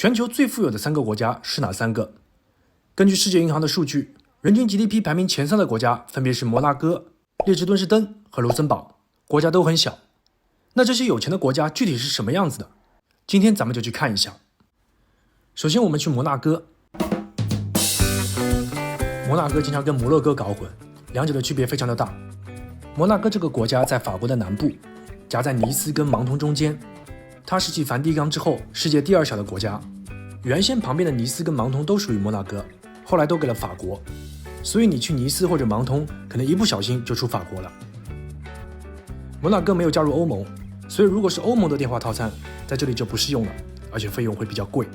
全球最富有的3个国家是哪3个？根据世界银行的数据，人均 GDP 排名前3的国家分别是摩纳哥、列支敦士登和卢森堡，国家都很小。那这些有钱的国家具体是什么样子的？今天咱们就去看一下。首先我们去摩纳哥。摩纳哥经常跟摩洛哥搞混，两者的区别非常的大。摩纳哥这个国家在法国的南部，夹在尼斯跟芒通中间。它是继梵蒂冈之后世界第2小的国家。原先旁边的尼斯跟芒通都属于摩纳哥，后来都给了法国，所以你去尼斯或者芒通，可能一不小心就出法国了。摩纳哥没有加入欧盟，所以如果是欧盟的电话套餐，在这里就不适用了，而且费用会比较贵。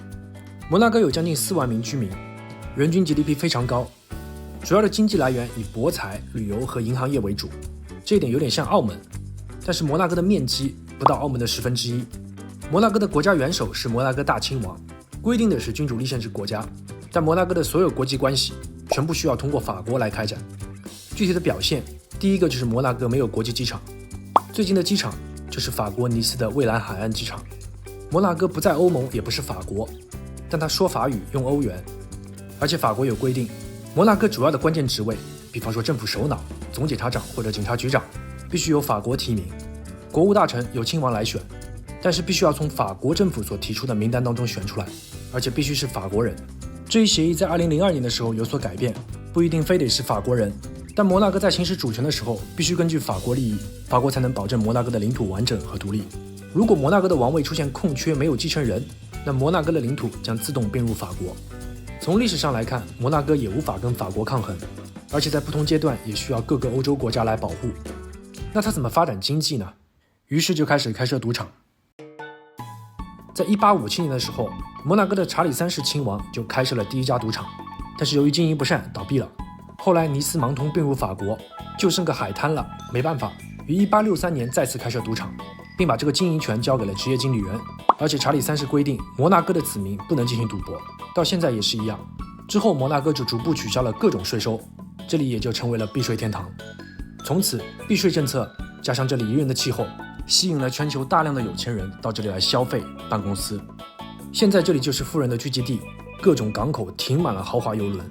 摩纳哥有将近4万名居民，人均 GDP 非常高，主要的经济来源以博彩、旅游和银行业为主，这一点有点像澳门，但是摩纳哥的面积不到澳门的1/10。摩纳哥的国家元首是摩纳哥大亲王，规定的是君主立宪制国家，但摩纳哥的所有国际关系全部需要通过法国来开展。具体的表现，第一个就是摩纳哥没有国际机场，最近的机场就是法国尼斯的蔚蓝海岸机场。摩纳哥不在欧盟，也不是法国，但他说法语，用欧元，而且法国有规定，摩纳哥主要的关键职位，比方说政府首脑、总检察长或者警察局长，必须由法国提名，国务大臣由亲王来选，但是必须要从法国政府所提出的名单当中选出来，而且必须是法国人。这一协议在2002年的时候有所改变，不一定非得是法国人，但摩纳哥在行使主权的时候，必须根据法国利益，法国才能保证摩纳哥的领土完整和独立。如果摩纳哥的王位出现空缺，没有继承人，那摩纳哥的领土将自动并入法国。从历史上来看，摩纳哥也无法跟法国抗衡，而且在不同阶段也需要各个欧洲国家来保护。那它怎么发展经济呢？于是就开始开设赌场。在1857年的时候，摩纳哥的查理3世亲王就开设了第1家赌场，但是由于经营不善倒闭了。后来尼斯芒通并入法国，就剩个海滩了，没办法，于1863年再次开设赌场，并把这个经营权交给了职业经理人。而且查理3世规定摩纳哥的子民不能进行赌博，到现在也是一样。之后摩纳哥就逐步取消了各种税收，这里也就成为了避税天堂。从此避税政策加上这里宜人的气候，吸引了全球大量的有钱人到这里来消费、办公司。现在这里就是富人的聚集地，各种港口停满了豪华邮轮。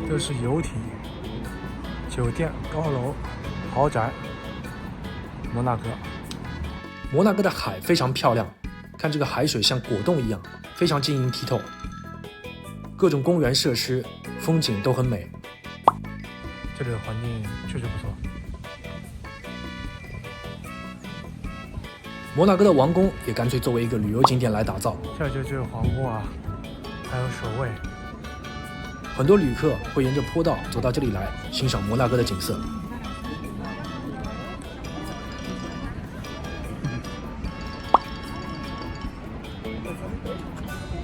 这是游艇、酒店、高楼、豪宅。摩纳哥，摩纳哥的海非常漂亮，看这个海水像果冻一样，非常晶莹剔透。各种公园设施、风景都很美。这里的环境确实不错。摩纳哥的王宫也干脆作为一个旅游景点来打造。这就是皇宫啊，还有守卫。很多旅客会沿着坡道走到这里来欣赏摩纳哥的景色。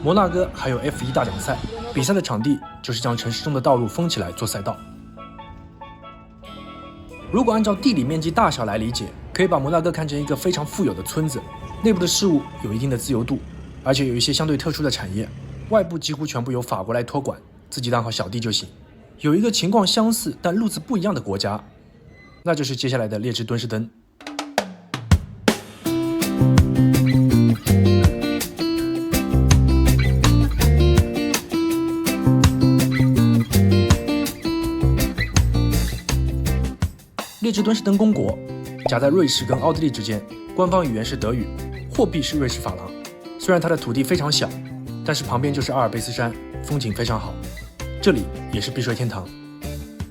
摩纳哥还有 F1 大奖赛，比赛的场地就是将城市中的道路封起来做赛道。如果按照地理面积大小来理解，可以把摩纳哥看成一个非常富有的村子，内部的事务有一定的自由度，而且有一些相对特殊的产业，外部几乎全部由法国来托管，自己当好小弟就行。有一个情况相似但路子不一样的国家，那就是接下来的列支敦士登。列支敦士登公国夹在瑞士跟奥地利之间，官方语言是德语，货币是瑞士法郎。虽然它的土地非常小，但是旁边就是阿尔卑斯山，风景非常好，这里也是避税天堂。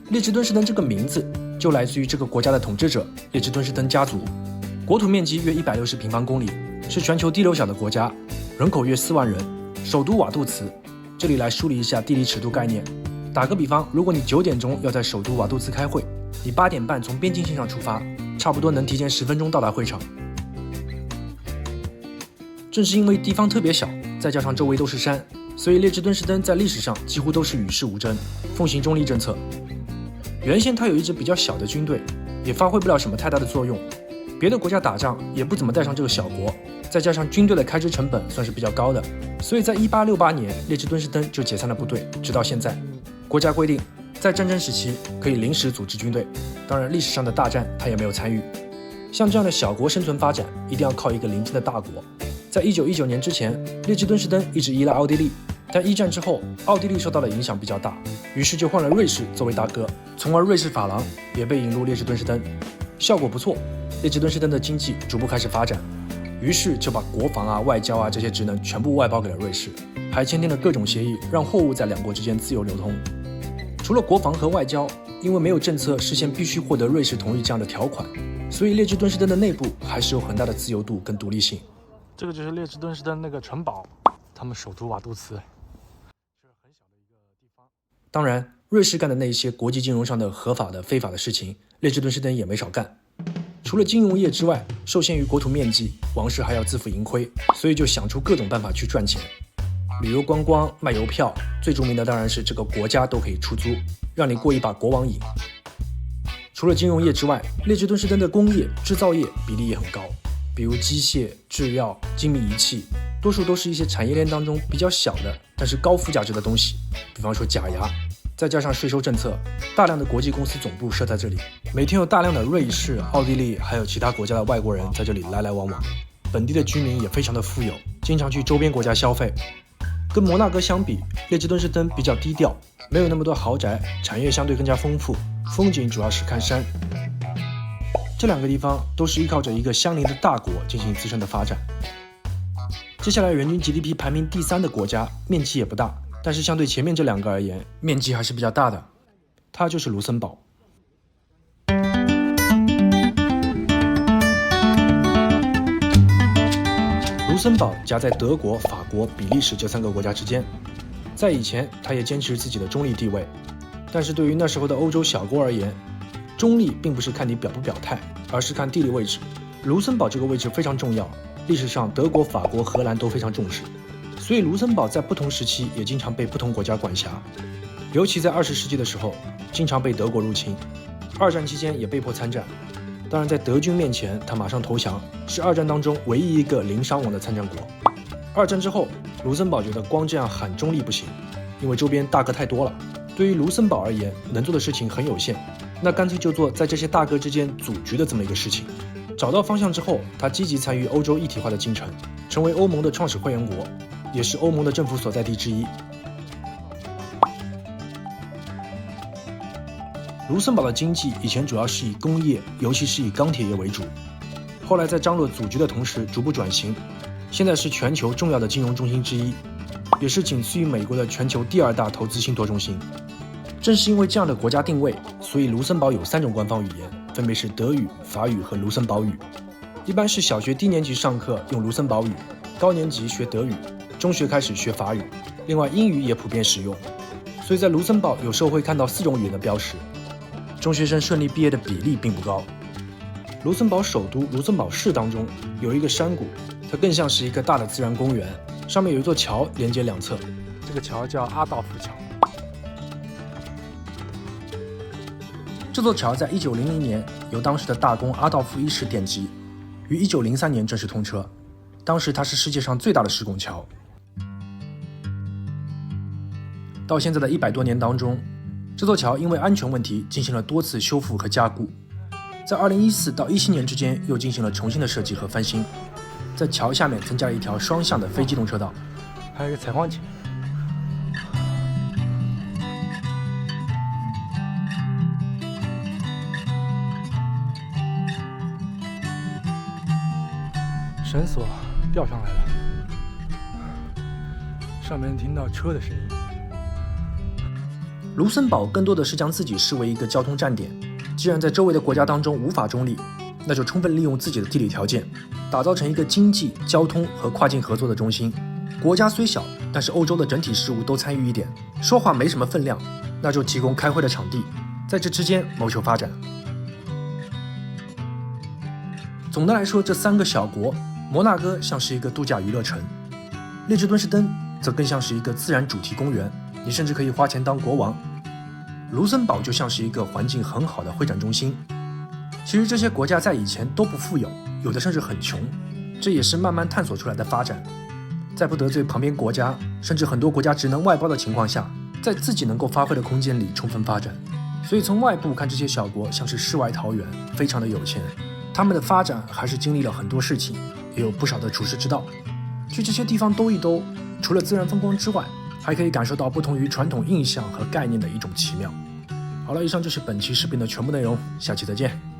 列支敦士登这个名字就来自于这个国家的统治者列支敦士登家族。国土面积约160平方公里，是全球第6小的国家，人口约4万人，首都瓦杜茨。这里来梳理一下地理尺度概念。打个比方，如果你9点钟要在首都瓦杜茨开会，你8点半从边境线上出发，差不多能提前10分钟到达会场。正是因为地方特别小，再加上周围都是山，所以列支敦士登在历史上几乎都是与世无争，奉行中立政策。原先它有一支比较小的军队，也发挥不了什么太大的作用，别的国家打仗也不怎么带上这个小国，再加上军队的开支成本算是比较高的，所以在1868年列支敦士登就解散了部队，直到现在。国家规定在战争时期可以临时组织军队，当然历史上的大战他也没有参与。像这样的小国生存发展，一定要靠一个邻近的大国。在1919年之前，列支敦士登一直依赖奥地利，但一战之后，奥地利受到的影响比较大，于是就换了瑞士作为大哥，从而瑞士法郎也被引入列支敦士登，效果不错，列支敦士登的经济逐步开始发展，于是就把国防啊、外交啊这些职能全部外包给了瑞士，还签订了各种协议，让货物在两国之间自由流通。除了国防和外交，因为没有政策实现必须获得瑞士同意这样的条款，所以列支敦士登的内部还是有很大的自由度跟独立性。这个就是列支敦士登那个城堡，他们首都瓦杜茨，是很小的一个地方。当然，瑞士干的那些国际金融上的合法的、非法的事情，列支敦士登也没少干。除了金融业之外，受限于国土面积，王室还要自负盈亏，所以就想出各种办法去赚钱。旅游观光、卖邮票，最著名的当然是这个国家都可以出租，让你过一把国王瘾。除了金融业之外，列支敦士登的工业、制造业比例也很高，比如机械、制药、精密仪器，多数都是一些产业链当中比较小的，但是高附加值的东西，比方说假牙。再加上税收政策，大量的国际公司总部设在这里，每天有大量的瑞士、奥地利还有其他国家的外国人在这里来来往往，本地的居民也非常的富有，经常去周边国家消费。跟摩纳哥相比，列支敦士登比较低调，没有那么多豪宅，产业相对更加丰富，风景主要是看山。这两个地方都是依靠着一个相邻的大国进行自身的发展。接下来人均 GDP 排名第3的国家，面积也不大，但是相对前面这两个而言，面积还是比较大的，它就是卢森堡。卢森堡夹在德国、法国、比利时这3个国家之间，在以前它也坚持自己的中立地位，但是对于那时候的欧洲小国而言，中立并不是看你表不表态，而是看地理位置。卢森堡这个位置非常重要，历史上德国、法国、荷兰都非常重视，所以卢森堡在不同时期也经常被不同国家管辖，尤其在20世纪的时候，经常被德国入侵，二战期间也被迫参战。当然在德军面前他马上投降，是二战当中唯一一个零伤亡的参战国。二战之后，卢森堡觉得光这样喊中立不行，因为周边大哥太多了，对于卢森堡而言能做的事情很有限，那干脆就做在这些大哥之间组局的这么一个事情。找到方向之后，他积极参与欧洲一体化的进程，成为欧盟的创始会员国，也是欧盟的政府所在地之一。卢森堡的经济以前主要是以工业，尤其是以钢铁业为主，后来在张罗组局的同时逐步转型，现在是全球重要的金融中心之一，也是仅次于美国的全球第2大投资信托中心。正是因为这样的国家定位，所以卢森堡有3种官方语言，分别是德语、法语和卢森堡语。一般是小学低年级上课用卢森堡语，高年级学德语，中学开始学法语，另外英语也普遍使用。所以在卢森堡有时候会看到4种语言的标识。中学生顺利毕业的比例并不高。卢森堡首都卢森堡市当中有一个山谷，它更像是一个大的自然公园，上面有一座桥连接两侧，这个桥叫阿道夫桥。这座桥在1900年由当时的大公阿道夫1世奠基，于1903年正式通车。当时它是世界上最大的石拱桥。到现在的100多年当中，这座桥因为安全问题进行了多次修复和加固，在2014到17年之间又进行了重新的设计和翻新，在桥下面增加了一条双向的非机动车道，还有一个采矿井。绳索吊上来了，上面听到车的声音。卢森堡更多的是将自己视为一个交通站点，既然在周围的国家当中无法中立，那就充分利用自己的地理条件，打造成一个经济、交通和跨境合作的中心。国家虽小，但是欧洲的整体事务都参与一点，说话没什么分量，那就提供开会的场地，在这之间谋求发展。总的来说，这3个小国，摩纳哥像是一个度假娱乐城，列支敦士登则更像是一个自然主题公园，你甚至可以花钱当国王。卢森堡就像是一个环境很好的会展中心。其实这些国家在以前都不富有，有的甚至很穷，这也是慢慢探索出来的发展。在不得罪旁边国家，甚至很多国家职能外包的情况下，在自己能够发挥的空间里充分发展。所以从外部看，这些小国像是世外桃源，非常的有钱。他们的发展还是经历了很多事情，也有不少的处世之道。去这些地方兜一兜，除了自然风光之外，还可以感受到不同于传统印象和概念的一种奇妙。好了，以上就是本期视频的全部内容，下期再见。